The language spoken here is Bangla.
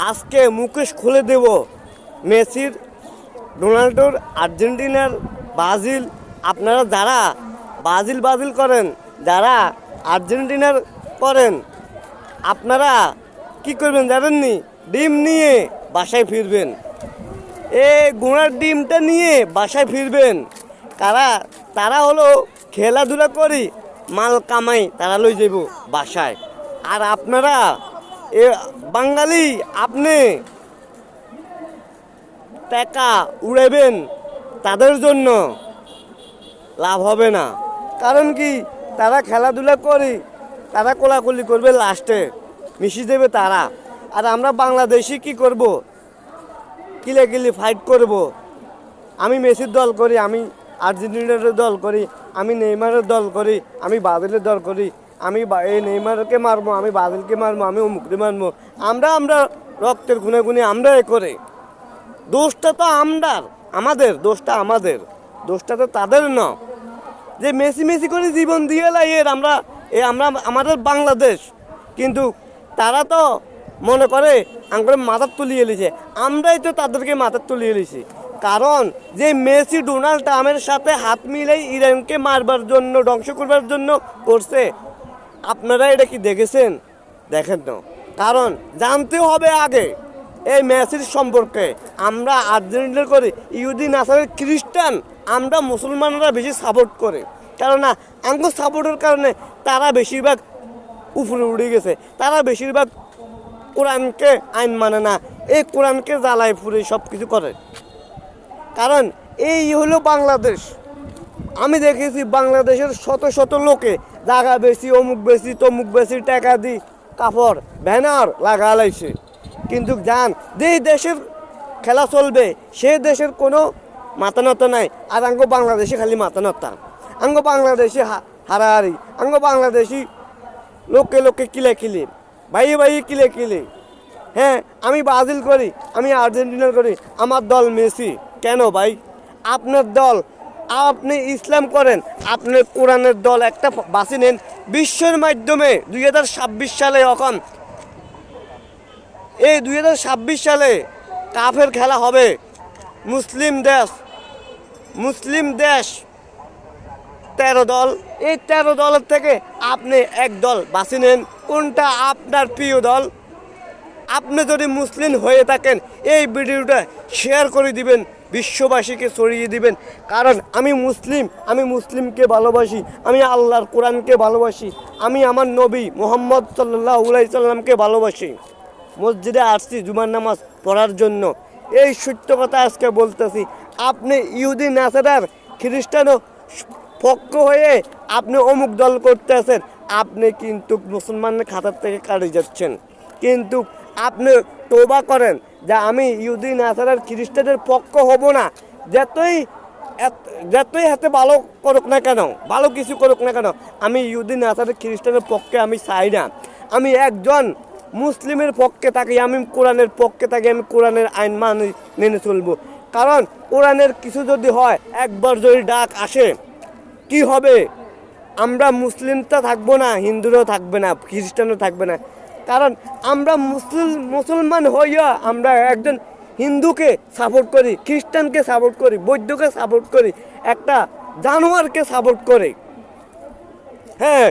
আজকে মুখোশ খুলে দেব মেসির, রোনাল্ডোর, আর্জেন্টিনার, ব্রাজিল। আপনারা যারা ব্রাজিল করেন, যারা আর্জেন্টিনার করেন, আপনারা কি করবেন জানেননি? ডিম নিয়ে বাসায় ফিরবেন। এই ঘোড়ার ডিমটা নিয়ে বাসায় ফিরবেন। তারা হলো খেলাধুলা করি, মাল কামাই তারা লই যাব বাসায়। আর আপনারা এ বাঙালি, আপনি টাকা উড়াবেন, তাদের জন্য লাভ হবে না। কারণ কি, তারা খেলাধুলা করি, তারা কোলাকুলি করবে, লাস্টে মিশি দেবে তারা। আর আমরা বাংলাদেশি কি করব? কিলাকিলি ফাইট করব। আমি মেসির দল করি, আমি আর্জেন্টিনার দল করি, আমি নেইমারের দল করি, আমি ব্রাজিলের দল করি, আমি এই নেইমারকে মারবো, আমি ব্রাজিলকে মারবো, আমি অমুককে মারবো। আমরা রক্তের খুনে খুনে আমরা এ করে। দোষটা তো আমাদের দোষটা আমাদের, দোষটা তো তাদের না যে মেসি মেসি করে জীবন দিয়ে লাই আমরা আমাদের বাংলাদেশ। কিন্তু তারা তো মনে করে আমরা মাথার তুলিয়ে এলিছে, আমরাই তো তাদেরকে মাথার তুলিয়ে এলিছি। কারণ যে মেসি ডোনাল্ড ট্রাম্পের সাথে হাত মিলাই ইরানকে মারবার জন্য, ধ্বংস করবার জন্য করছে, আপনারা এটা কি দেখেছেন? দেখেন না। কারণ জানতে হবে আগে এই মেসির সম্পর্কে। আমরা আর্জেন্টিনা করি, ইহুদি, নাসারের, খ্রিস্টান, আমরা মুসলমানরা বেশি সাপোর্ট করে। কেননা আঙ্গুর সাপোর্টের কারণে তারা বেশিরভাগ উপরে উঠে গেছে। তারা বেশিরভাগ কোরআনকে আইন মানে না, এই কোরআনকে জ্বালায় ফুরে সব কিছু করে। কারণ এই হলো বাংলাদেশ। আমি দেখেছি বাংলাদেশের শত শত লোকে জায়গা বেশি, অমুক বেশি, তমুক বেশি, টাকা দি কাপড় ব্যানার লাগা লাইছে। কিন্তু জান যে দেশের খেলা চলবে, সে দেশের কোনো মাথা নত নাই। আর আঙ্গ বাংলাদেশে খালি মাথা নতা, আঙ্গ বাংলাদেশে হারাহারি, আঙ্গ বাংলাদেশি লোকে লোকে কিলে কিলে, ভাই কিলে। হ্যাঁ, আমি ব্রাজিল করি, আমি আর্জেন্টিনার করি, আমার দল মেসি। কেন ভাই? আপনার দল, আপনি ইসলাম করেন, আপনার কোরআনের দল একটা বাছি নেন। বিশ্বের মাধ্যমে 2026 সালে, এখন এই 2026 সালে কাফের খেলা হবে। মুসলিম দেশ 13 দল, এই 13 দলের থেকে আপনি এক দল বাছি নেন। কোনটা আপনার প্রিয় দল? আপনি যদি মুসলিম হয়ে থাকেন, এই ভিডিওটা শেয়ার করে দিবেন, বিশ্ববাসীকে ছড়িয়ে দিবেন। কারণ আমি মুসলিম, আমি মুসলিমকে ভালোবাসি, আমি আল্লাহর কোরআনকে ভালোবাসি, আমি আমার নবী মুহাম্মদ সাল্লাল্লাহু আলাইহি সাল্লামকে ভালোবাসি। মসজিদে আসছি জুমার নামাজ পড়ার জন্য। এই সত্য কথা আজকে বলতেছি। আপনি ইহুদি, নাসারার, খ্রিস্টানও পক্ষ হয়ে আপনি অমুক দল করতে আছেন, আপনি কিন্তু মুসলমানের খাতার থেকে কাটে যাচ্ছেন। কিন্তু আপনি তওবা করেন যে আমি ইহুদি, নাসারার, খ্রিস্টানের পক্ষ হব না। যতই হাতে ভালো করুক না কেন, ভালো কিছু করুক না কেন, আমি ইহুদি, নাসারার, খ্রিস্টানের পক্ষে আমি চাই না। আমি একজন মুসলিমের পক্ষে থাকি, আমি কোরআনের পক্ষে থাকি, আমি কোরআনের আইন মেনে চলবো। কারণ কোরআনের কিছু যদি হয়, একবার যদি ডাক আসে, কি হবে? আমরা মুসলিমটা থাকবো না, হিন্দুরাও থাকবে না, খ্রিস্টানও থাকবে না। কারণ আমরা মুসলমান হইয়া আমরা একজন হিন্দুকে সাপোর্ট করি, খ্রিস্টানকে সাপোর্ট করি, বৌদ্ধকে সাপোর্ট করি, একটা জানোয়ারকে সাপোর্ট করি। হ্যাঁ,